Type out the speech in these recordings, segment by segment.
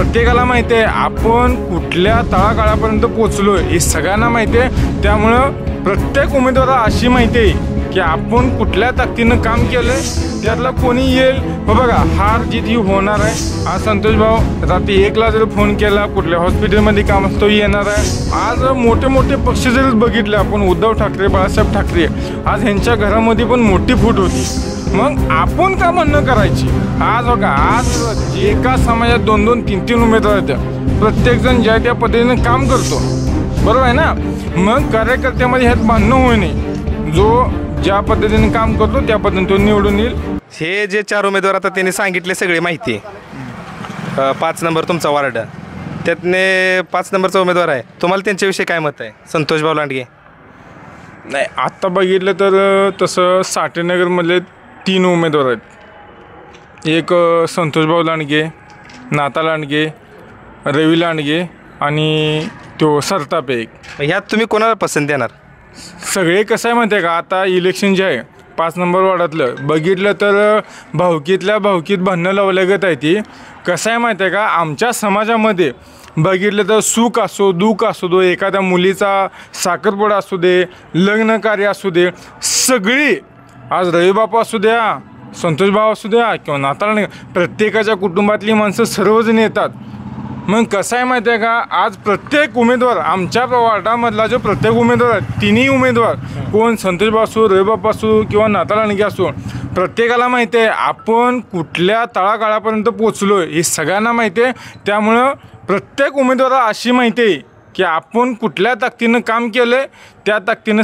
प्रत्येकाला माहिती आहे आपण कुठल्या तळागाळापर्यंत पोचलो हे सगळ्यांना माहिती आहे। त्यामुळं प्रत्येक उमेदवाराला अशी माहिती आहे की आपण कुठल्या ताकदीनं काम केलं त्यातला कोणी येईल। बघा हार जीत ही होणार आहे। आज संतोष भाऊ रात्री 1ला जर फोन केला कुठल्या हॉस्पिटलमध्ये काम असतो येणार आहे। आज मोठे मोठे पक्ष जर बघितले आपण उद्धव ठाकरे बाळासाहेब ठाकरे आज ह्यांच्या घरामध्ये पण मोठी फूट होती। मग आपण का म्हणणं करायची। आज बघा आज एका समाजात 2-2, 3-3 उमेदवार आहेत। प्रत्येकजण ज्या त्या पद्धतीने काम करतो बरोबर आहे ना। मग कार्यकर्त्यामध्ये ह्यात भांडणं होऊ नये। जो ज्या पद्धतीने काम करतो त्या पद्धतीने तो निवडून येईल। हे जे 4 उमेदवार आता त्यांनी सांगितले सगळी माहिती 5 नंबर तुमचा वार्ड त्यातने 5 नंबरचा उमेदवार आहे तुम्हाला त्यांच्याविषयी काय मत आहे संतोषभाऊ लांडगे? नाही आत्ता बघितलं तर तसं साठेनगरमधले 3 उमेदवार आहेत। एक संतोषभाऊ लांडगे, नाता लांडगे, रवी लांडगे आणि तो सरताप एक। ह्यात तुम्ही कोणाला पसंत देणार? सगळे कसं आहे माहिती आहे का आता इलेक्शन जे आहे 5 नंबर वार्डातलं बघितलं तर भावकीतल्या भावकीत भांडणं लावल्यागत आहे ती। कसं आहे माहिती आहे का आमच्या समाजामध्ये बघितलं तर सुख असो दुःख असू दे एखाद्या मुलीचा साखरपुडा असू दे लग्न कार्य असू दे सगळी आज रविबापू असू द्या संतोषभाऊ असू द्या किंवा नाताळ प्रत्येकाच्या कुटुंबातली माणसं सर्वजण येतात। मग कसं आहे माहिती आहे का आज प्रत्येक उमेदवार आमच्या वार्डामधला जो प्रत्येक उमेदवार तिन्ही उमेदवार कोण संतोषभाऊ असो रविबापू असो किंवा नाता लांडगे असो प्रत्येकाला माहिती आहे आपण कुठल्या तळागाळापर्यंत पोचलो हे सगळ्यांना माहिती आहे। त्यामुळं प्रत्येक उमेदवाराला अशी माहिती आहे की आपण कुठल्या ताकदीनं काम केलं आहे त्या ताकदीनं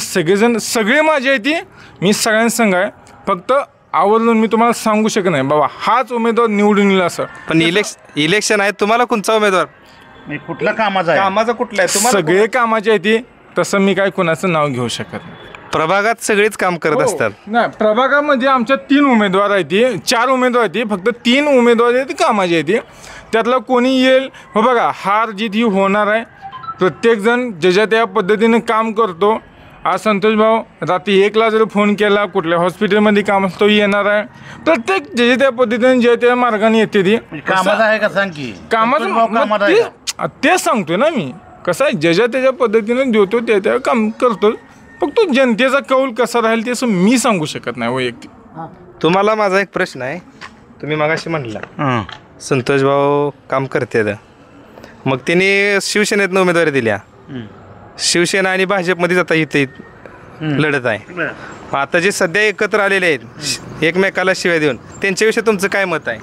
सगळे माझी आहे ती मी सगळ्यांना सांगाय फक्त आवर्जून मी तुम्हाला सांगू शकत नाही बाबा हाच उमेदवार निवडून येईल असं। पण इलेक्शन आहे तुम्हाला कोणचा उमेदवार कुठला कामाचा आहे कामाचा कुठला आहे तुम्हाला? सगळे कामाचे आहे ती तसं मी काय कोणाचं नाव घेऊ शकत नाही। प्रभागात सगळेच काम करत असतात। नाही प्रभागामध्ये आमच्या 3 उमेदवार आहेत ती 4 उमेदवार आहेत ती फक्त 3 उमेदवार आहेत कामाचे आहे ती त्यातला कोणी येईल। बघा हार जीत ही होणार आहे। प्रत्येकजण ज्याच्या त्या पद्धतीने काम करतो। आज संतोष भाऊ रात्री 1ला जर फोन केला कुठल्या हॉस्पिटलमध्ये काम असतो येणार आहे। प्रत्येक ज्याच्या त्या पद्धतीने ज्या त्या मार्गाने येते ती कामाचा आहे का सांग की कामाचं ते सांगतोय ना मी। कसं आहे ज्याच्या त्याच्या पद्धतीने देतो त्या काम करतो फक्त जनतेचा कौल कसा राहील ते असं मी सांगू शकत नाही वैयक्तिक। तुम्हाला माझा एक प्रश्न आहे तुम्ही मगाशी म्हटला संतोष भाऊ काम करते मग त्यांनी शिवसेनेतनं उमेदवारी दिल्या शिवसेना आणि भाजपमध्ये आता इथे लढत आहे। आता जे सध्या एकत्र आलेले आहेत एकमेकाला शिव्या देऊन त्यांच्याविषयी तुमचं काय मत आहे?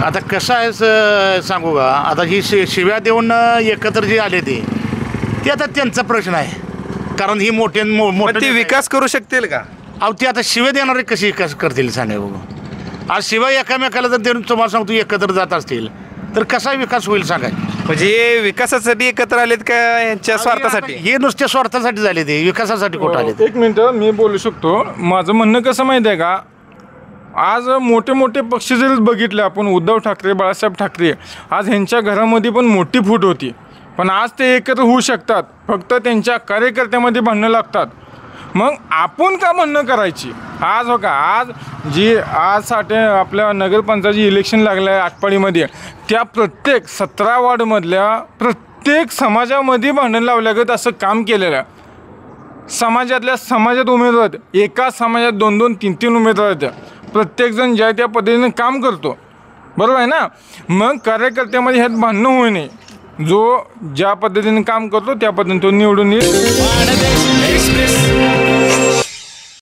आता कसं आहे सांगू का आता ही शिव्या देऊन एकत्र जे आले ते आता त्यांचा प्रश्न आहे कारण ही मोठे ते विकास करू शकतील का? अहो ते आता शिव्या देणारे कशी विकास करतील सांगा बघू। आज शिवाय एकामेकाला जर देऊन तुम्हाला सांगतो एकत्र जात असतील तर कसा विकास होईल सांगा। म्हणजे विकासासाठी एकत्र आलेत का यांच्या स्वार्थासाठी? हे नुसत्या स्वार्थासाठी झाले ते विकासासाठी कुठं आले? 1 मिनिट मी बोलू शकतो। माझं म्हणणं कसं माहिती आहे का आज मोठे मोठे पक्ष जर बघितले आपण उद्धव ठाकरे बाळासाहेब ठाकरे आज ह्यांच्या घरामध्ये पण मोठी फूट होती पण आज ते एकत्र होऊ शकतात फक्त त्यांच्या कार्यकर्त्यामध्ये भांडणं लागतात। मग आपण का म्हणणं करायची। आज बघा आज साठी आपल्या नगरपंचायतची इलेक्शन लागलं आहे आटपाडीमध्ये त्या प्रत्येक 17 वार्डमधल्या प्रत्येक समाजामध्ये भांडण लावल्यागत असं काम केलेलं आहे। समाजात उमेदवार आहेत एका समाजात 2-2, 3-3 उमेदवार आहेत। प्रत्येकजण ज्या त्या पद्धतीने काम करतो बरोबर आहे ना। मग कार्यकर्त्यामध्ये ह्यात भांडणं होऊ नये। जो ज्या पद्धतीने काम करतो त्या पद्धतीने तो निवडून येईल।